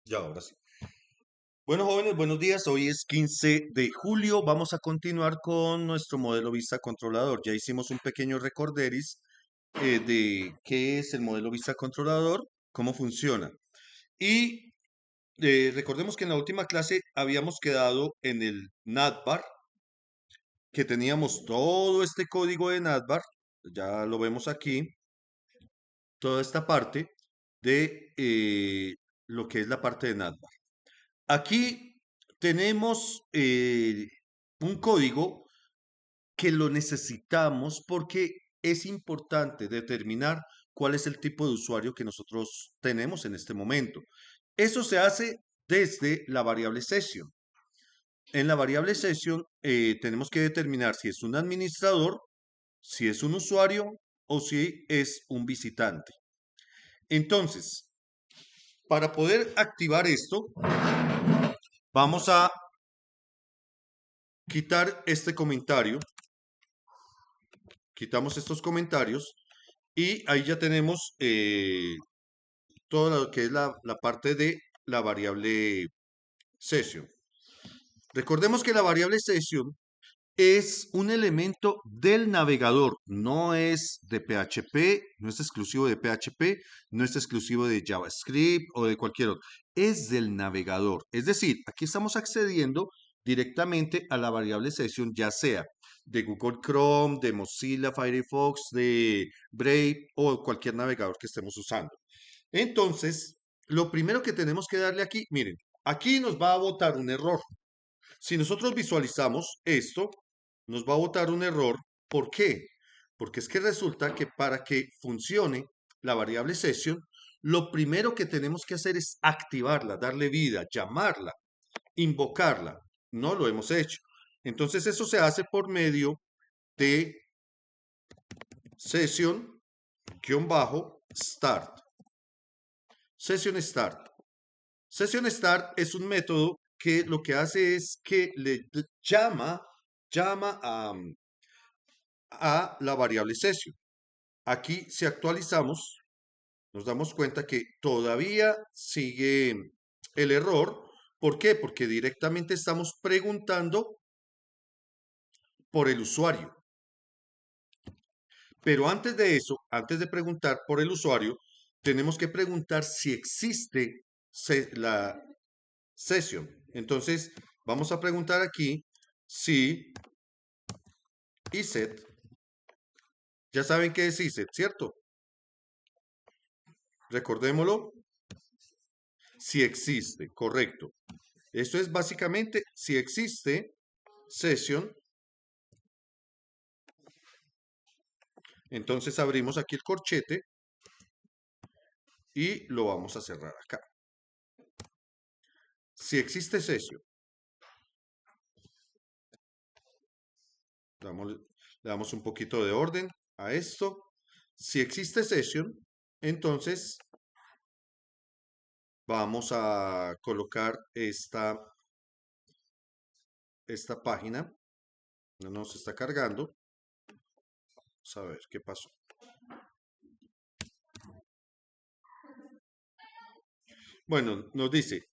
Ya, ahora sí. Bueno, jóvenes, buenos días. Hoy es 15 de julio. Vamos a continuar con nuestro modelo Vista Controlador. Ya hicimos un pequeño recorderis de qué es el modelo Vista Controlador, cómo funciona. Y recordemos que en la última clase habíamos quedado en el navbar, que teníamos todo este código de navbar. Ya lo vemos aquí, toda esta parte de lo que es la parte de navbar. Aquí tenemos un código que lo necesitamos porque es importante determinar cuál es el tipo de usuario que nosotros tenemos en este momento. Eso se hace desde la variable session. En la variable session tenemos que determinar si es un administrador, si es un usuario o si es un visitante. Entonces, para poder activar esto, vamos a quitar este comentario. Quitamos estos comentarios y ahí ya tenemos todo lo que es la parte de la variable session. Recordemos que la variable session es un elemento del navegador, no es de PHP, no es exclusivo de PHP, no es exclusivo de JavaScript o de cualquier otro, es del navegador. Es decir, aquí estamos accediendo directamente a la variable session, ya sea de Google Chrome, de Mozilla Firefox, de Brave o cualquier navegador que estemos usando. Entonces, lo primero que tenemos que darle aquí, miren, aquí nos va a botar un error. Si nosotros visualizamos esto, nos va a botar un error. ¿Por qué? Porque es que resulta que para que funcione la variable session, lo primero que tenemos que hacer es activarla, darle vida, llamarla, invocarla. No lo hemos hecho. Entonces eso se hace por medio de session-start. Session start. Session start es un método que lo que hace es que llama a la variable session. Aquí si actualizamos, nos damos cuenta que todavía sigue el error. ¿Por qué? Porque directamente estamos preguntando por el usuario. Pero antes de eso, antes de preguntar por el usuario, tenemos que preguntar si existe la session. Entonces, vamos a preguntar aquí si iset, ya saben qué es iset, ¿cierto? Recordémoslo, si existe, correcto. Esto es básicamente si existe session. Entonces abrimos aquí el corchete y lo vamos a cerrar acá. Si existe session, le damos un poquito de orden a esto. Si existe session, entonces vamos a colocar esta página. No nos está cargando. Vamos a ver qué pasó. Bueno, nos dice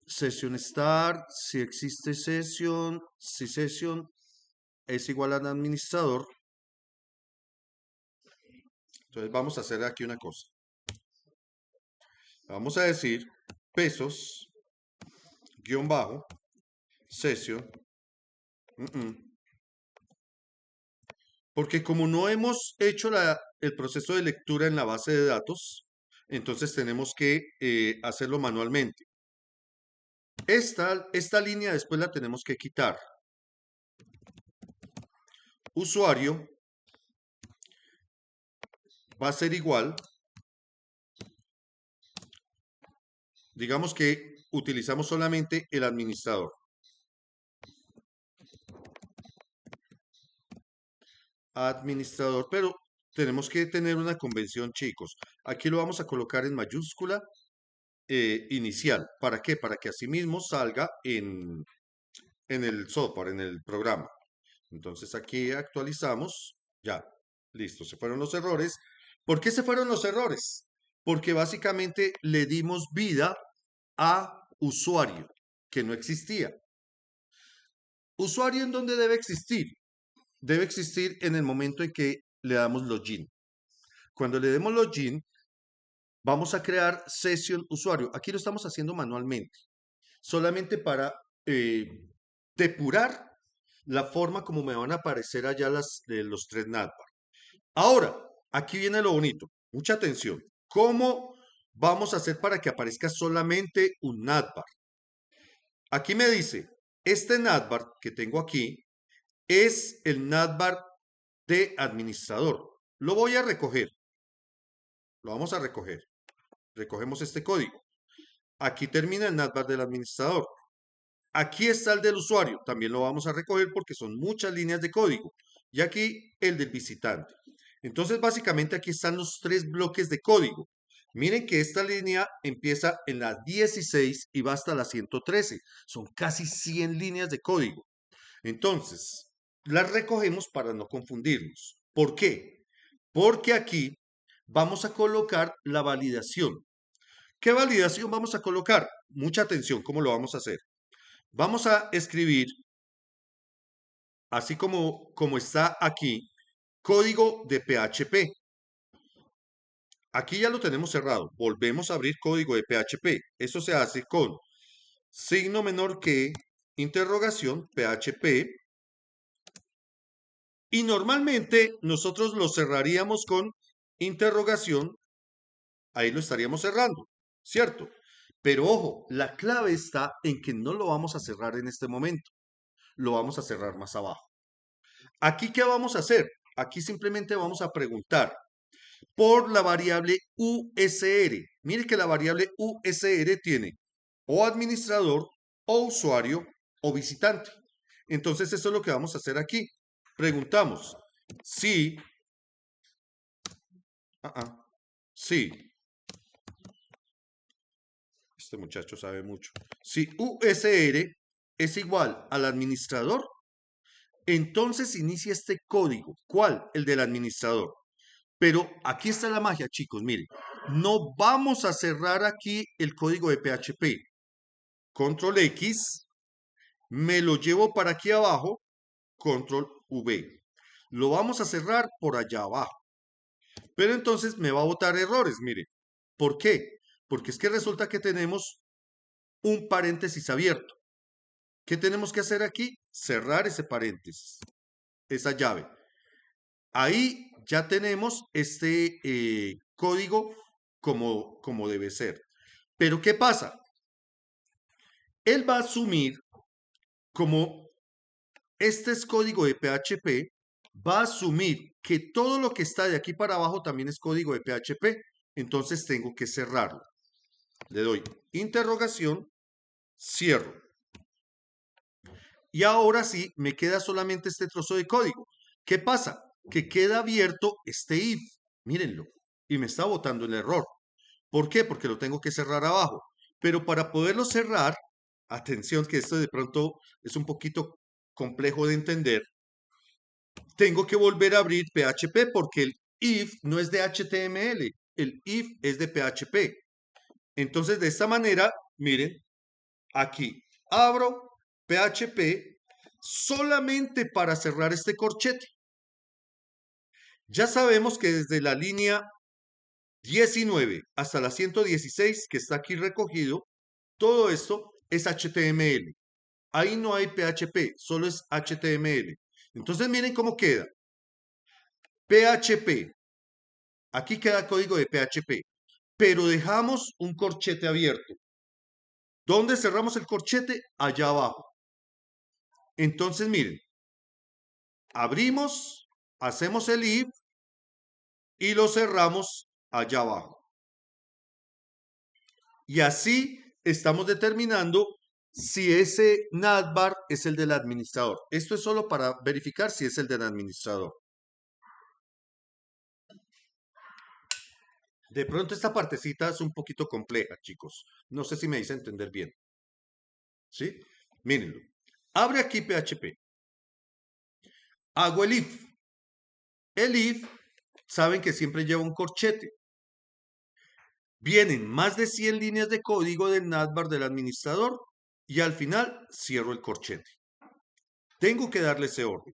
session start, si existe session, si session es igual al administrador. Entonces vamos a hacer aquí una cosa. Vamos a decir pesos, guión bajo, session. Porque como no hemos hecho el proceso de lectura en la base de datos, entonces tenemos que hacerlo manualmente. Esta línea después la tenemos que quitar. Usuario va a ser igual. Digamos que utilizamos solamente el administrador. Administrador, pero tenemos que tener una convención, chicos. Aquí lo vamos a colocar en mayúscula inicial. ¿Para qué? Para que asimismo salga en el software, en el programa. Entonces aquí actualizamos. Ya, listo, se fueron los errores. ¿Por qué se fueron los errores? porque básicamente le dimos vida a usuario, que no existía. ¿Usuario en dónde debe existir? Debe existir en el momento en que le damos login. Cuando le demos login, vamos a crear sesión usuario. Aquí lo estamos haciendo manualmente, solamente para eh, depurar la forma como me van a aparecer allá los tres navbar. Ahora, aquí viene lo bonito. Mucha atención. ¿Cómo vamos a hacer para que aparezca solamente un navbar? Aquí me dice, este navbar que tengo aquí es el navbar de administrador. Lo voy a recoger. Lo vamos a recoger. Recogemos este código. Aquí termina el navbar del administrador. Aquí está el del usuario. También lo vamos a recoger porque son muchas líneas de código. Y aquí el del visitante. Entonces, básicamente aquí están los tres bloques de código. Miren que esta línea empieza en la 16 y va hasta la 113. Son casi 100 líneas de código. Entonces, las recogemos para no confundirnos. ¿Por qué? Porque aquí vamos a colocar la validación. ¿Qué validación vamos a colocar? Mucha atención, ¿cómo lo vamos a hacer? Vamos a escribir, así como está aquí, código de PHP. Aquí ya lo tenemos cerrado. Volvemos a abrir código de PHP. Eso se hace con signo menor que, interrogación, PHP. Y normalmente nosotros lo cerraríamos con interrogación. Ahí lo estaríamos cerrando, ¿cierto? Pero ojo, la clave está en que no lo vamos a cerrar en este momento. Lo vamos a cerrar más abajo. Aquí, ¿qué vamos a hacer? Aquí simplemente vamos a preguntar por la variable USR. Mire que la variable USR tiene o administrador, o usuario, o visitante. Entonces, eso es lo que vamos a hacer aquí. Preguntamos si, si, este muchacho sabe mucho, si USR es igual al administrador, entonces inicia este código. ¿Cuál? El del administrador. Pero aquí está la magia, chicos. Miren, no vamos a cerrar aquí el código de PHP. Control X, me lo llevo para aquí abajo, Control V. Lo vamos a cerrar por allá abajo. Pero entonces me va a botar errores, mire. ¿Por qué? Porque es que resulta que tenemos un paréntesis abierto. ¿Qué tenemos que hacer aquí? Cerrar ese paréntesis, esa llave. Ahí ya tenemos este código como debe ser. Pero ¿qué pasa? Él va a asumir, como este es código de PHP, va a asumir que todo lo que está de aquí para abajo también es código de PHP. Entonces tengo que cerrarlo. Le doy interrogación, cierro. Y ahora sí, me queda solamente este trozo de código. ¿Qué pasa? Que queda abierto este if. Mírenlo. Y me está botando el error. ¿Por qué? Porque lo tengo que cerrar abajo. Pero para poderlo cerrar, atención que esto de pronto es un poquito complejo de entender, tengo que volver a abrir PHP porque el if no es de HTML, el if es de PHP. Entonces, de esta manera, miren, aquí abro PHP solamente para cerrar este corchete. Ya sabemos que desde la línea 19 hasta la 116 que está aquí recogido, todo esto es HTML. Ahí no hay PHP, solo es HTML. Entonces miren cómo queda. PHP. Aquí queda código de PHP, pero dejamos un corchete abierto. ¿Dónde cerramos el corchete? Allá abajo. Entonces miren, abrimos, hacemos el if y lo cerramos allá abajo. Y así estamos determinando si ese navbar es el del administrador. Esto es solo para verificar si es el del administrador. De pronto esta partecita es un poquito compleja, chicos. No sé si me hice entender bien. ¿Sí? Mírenlo. Abre aquí PHP. Hago el if. El if, saben que siempre lleva un corchete. Vienen más de 100 líneas de código del NATBAR del administrador y al final cierro el corchete. Tengo que darle ese orden.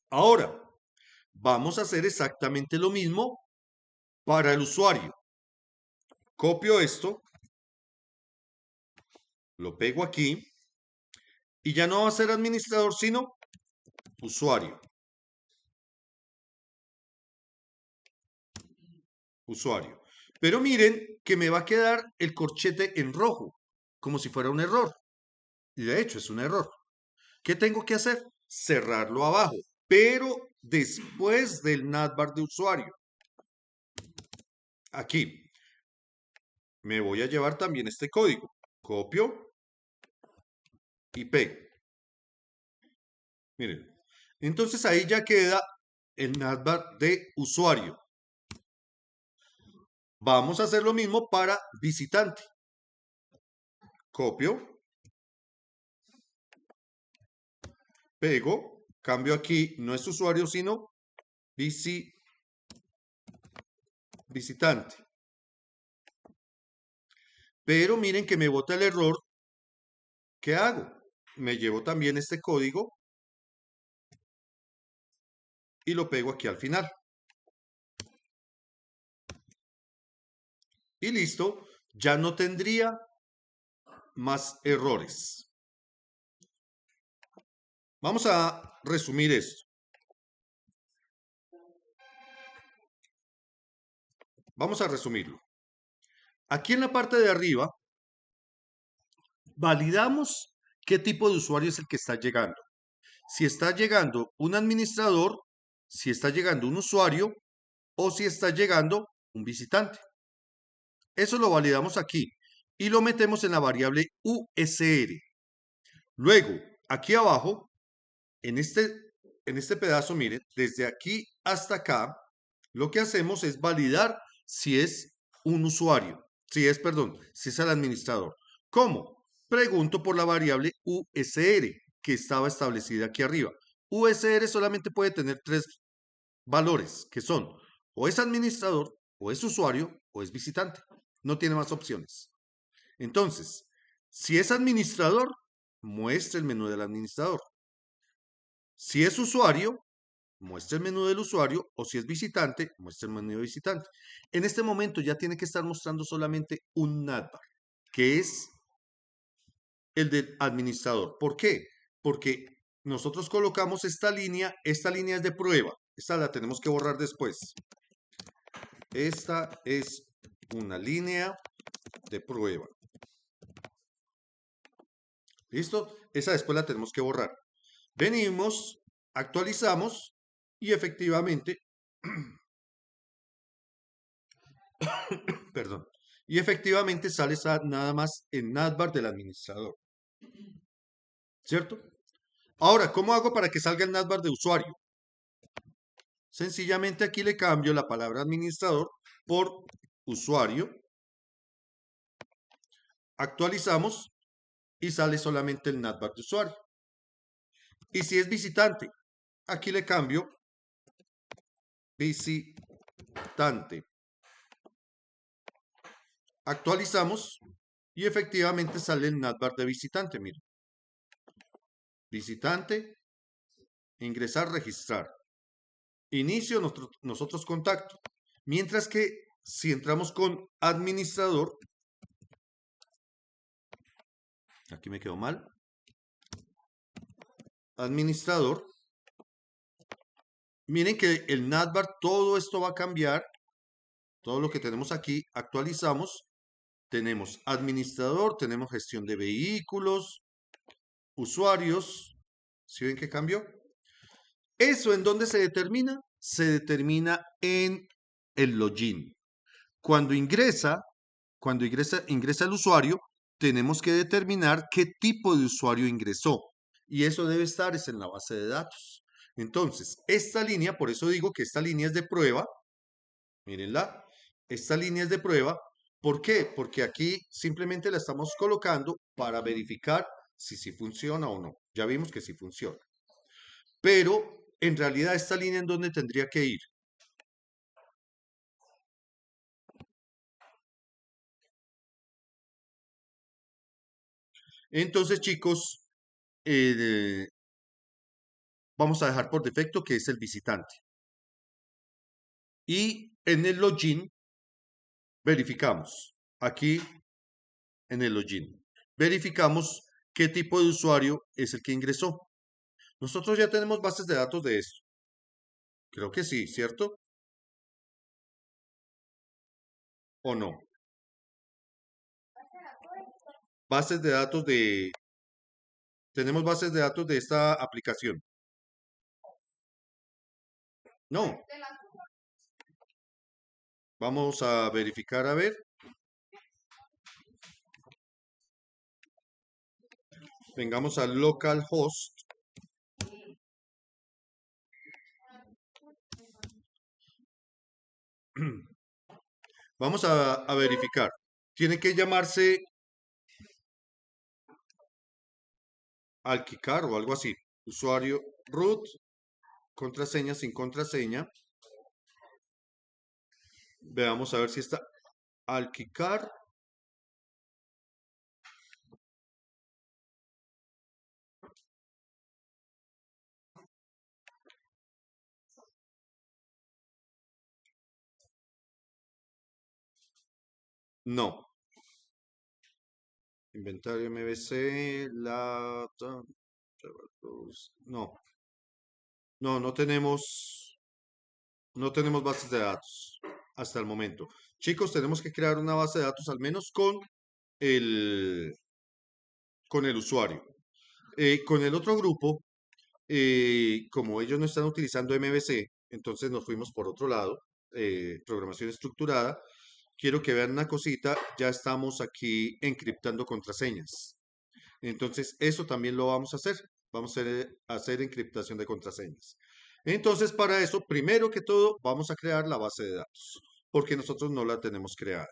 Ahora, vamos a hacer exactamente lo mismo para el usuario. Copio esto, lo pego aquí y ya no va a ser administrador, sino usuario. Usuario. Pero miren que me va a quedar el corchete en rojo, como si fuera un error. Y de hecho es un error. ¿Qué tengo que hacer? Cerrarlo abajo, pero después del navbar de usuario. Aquí. Me voy a llevar también este código. Copio y pego. Miren. Entonces ahí ya queda el navbar de usuario. Vamos a hacer lo mismo para visitante. Copio. Pego. Cambio aquí, no es usuario, sino visitante. Pero miren que me bota el error. ¿Qué hago? Me llevo también este código y lo pego aquí al final. Y listo, ya no tendría más errores. Vamos a resumir esto. Vamos a resumirlo. Aquí en la parte de arriba, validamos qué tipo de usuario es el que está llegando. Si está llegando un administrador, si está llegando un usuario o si está llegando un visitante. Eso lo validamos aquí y lo metemos en la variable USR. Luego, aquí abajo, en este pedazo, miren, desde aquí hasta acá, lo que hacemos es validar si es un usuario, si es el administrador. ¿Cómo? Pregunto por la variable USR que estaba establecida aquí arriba. USR solamente puede tener tres valores, que son o es administrador, o es usuario, o es visitante. No tiene más opciones. Entonces, si es administrador, muestra el menú del administrador. Si es usuario, muestra el menú del usuario, o si es visitante, muestra el menú de visitante. En este momento ya tiene que estar mostrando solamente un navbar, que es el del administrador. ¿Por qué? Porque nosotros colocamos esta línea es de prueba. Esta la tenemos que borrar después. Esta es una línea de prueba. ¿Listo? Esa después la tenemos que borrar. Venimos, actualizamos y efectivamente, perdón, y efectivamente sale nada más en navbar del administrador. ¿Cierto? Ahora, ¿cómo hago para que salga el navbar de usuario? Sencillamente aquí le cambio la palabra administrador por usuario. Actualizamos y sale solamente el navbar de usuario. Y si es visitante, aquí le cambio visitante. Actualizamos y efectivamente sale el navbar de visitante. Miren. Visitante, ingresar, registrar. Inicio nosotros contacto. Mientras que si entramos con administrador, aquí me quedó mal, administrador, miren que el navbar, todo esto va a cambiar, todo lo que tenemos aquí, actualizamos, tenemos administrador, tenemos gestión de vehículos, usuarios, ¿sí ven que cambió? ¿Eso en dónde se determina? Se determina en el login. Cuando ingresa el usuario, tenemos que determinar qué tipo de usuario ingresó. Y eso debe estar en la base de datos. Entonces, esta línea, por eso digo que esta línea es de prueba. Mírenla. Esta línea es de prueba. ¿Por qué? Porque aquí simplemente la estamos colocando para verificar si sí funciona o no. Ya vimos que sí funciona. Pero en realidad esta línea en dónde tendría que ir. Entonces, chicos, eh, vamos a dejar por defecto que es el visitante. Y en el login verificamos. Aquí en el login. Verificamos qué tipo de usuario es el que ingresó. Nosotros ya tenemos bases de datos de esto. Creo que sí, ¿cierto? ¿O no? Bases de datos de... Tenemos bases de datos de esta aplicación. No. Vamos a verificar a ver. Vengamos al localhost. Vamos a verificar. Tiene que llamarse Alquicar o algo así. Usuario root, contraseña sin contraseña. Veamos a ver si está Alquicar. No. Inventario MVC, no, no tenemos bases de datos hasta el momento. Chicos, tenemos que crear una base de datos al menos el, con el usuario. Con el otro grupo, como ellos no están utilizando MVC, entonces nos fuimos por otro lado, programación estructurada. Quiero que vean una cosita, ya estamos aquí encriptando contraseñas. Entonces, eso también lo vamos a hacer. Vamos a hacer encriptación de contraseñas. Entonces, para eso, primero que todo, vamos a crear la base de datos, porque nosotros no la tenemos creada.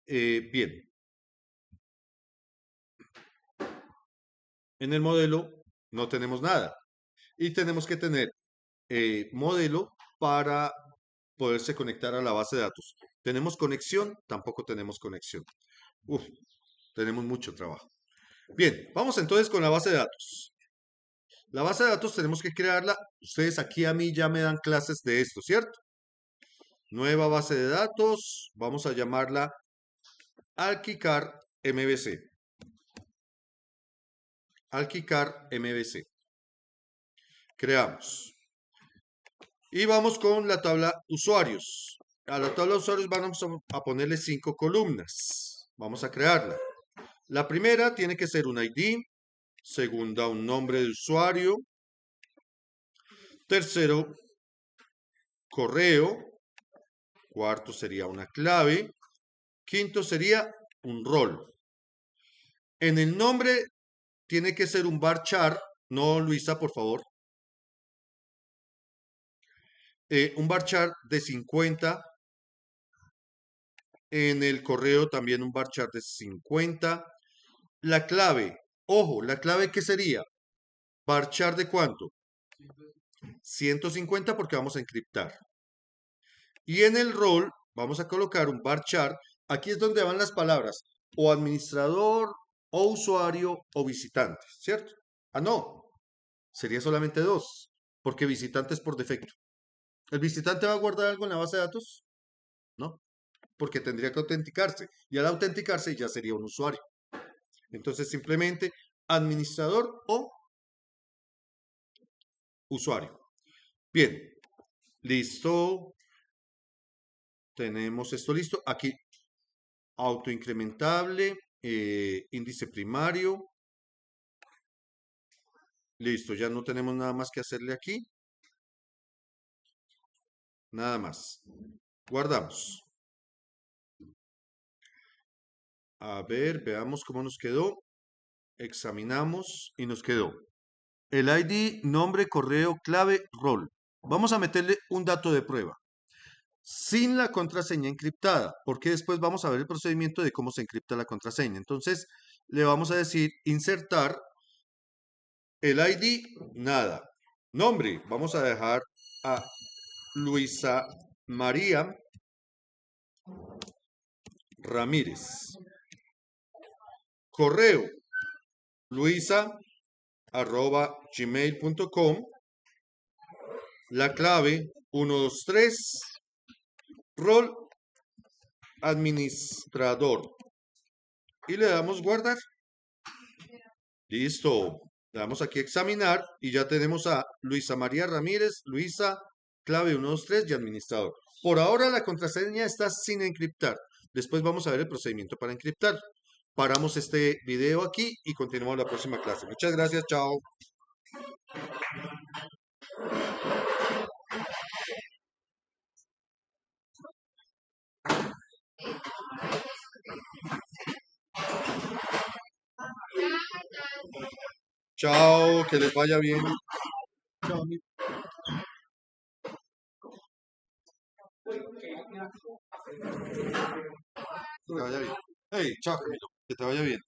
Bien, en el modelo no tenemos nada y tenemos que tener modelo para poderse conectar a la base de datos. ¿Tenemos conexión? Tampoco tenemos conexión. Uf, tenemos mucho trabajo. Bien, vamos entonces con la base de datos. La base de datos tenemos que crearla. Ustedes aquí a mí ya me dan clases de esto, ¿cierto? Nueva base de datos. Vamos a llamarla Alquicar MVC. Alquicar MVC. Creamos. Y vamos con la tabla usuarios. A la tabla usuarios vamos a ponerle 5 columnas. Vamos a crearla. La primera tiene que ser un ID. Segunda, un nombre de usuario. Tercero, correo. Cuarto sería una clave. Quinto sería un rol. En el nombre tiene que ser un varchar. No, Luisa, por favor. Un varchar de 50. En el correo también un varchar de 50. La clave. Ojo, ¿la clave qué sería? ¿Varchar de cuánto? 150 porque vamos a encriptar. Y en el rol vamos a colocar un varchar. Aquí es donde van las palabras o administrador, o usuario, o visitante, ¿cierto? Ah, no, sería solamente dos, porque visitante es por defecto. ¿El visitante va a guardar algo en la base de datos? No, porque tendría que autenticarse. Y al autenticarse ya sería un usuario. Entonces simplemente administrador o usuario. Bien, listo. Tenemos esto listo. Aquí autoincrementable, índice primario. Listo, ya no tenemos nada más que hacerle aquí. Nada más. Guardamos. A ver, veamos cómo nos quedó. Examinamos y nos quedó el ID, nombre, correo, clave, rol. Vamos a meterle un dato de prueba sin la contraseña encriptada, porque después vamos a ver el procedimiento de cómo se encripta la contraseña. Entonces, le vamos a decir insertar el ID, nada. Nombre, vamos a dejar a Luisa María Ramírez. Correo, luisa@gmail.com. La clave 123 rol administrador. Y le damos guardar. Listo. Le damos aquí examinar y ya tenemos a Luisa María Ramírez, Luisa, clave 123 y administrador. Por ahora la contraseña está sin encriptar. Después vamos a ver el procedimiento para encriptar. Paramos este video aquí y continuamos la próxima clase. Muchas gracias, chao. Chao, que les vaya bien. Chao, que te vaya bien. Hey, chao, Camilo, que te vaya bien.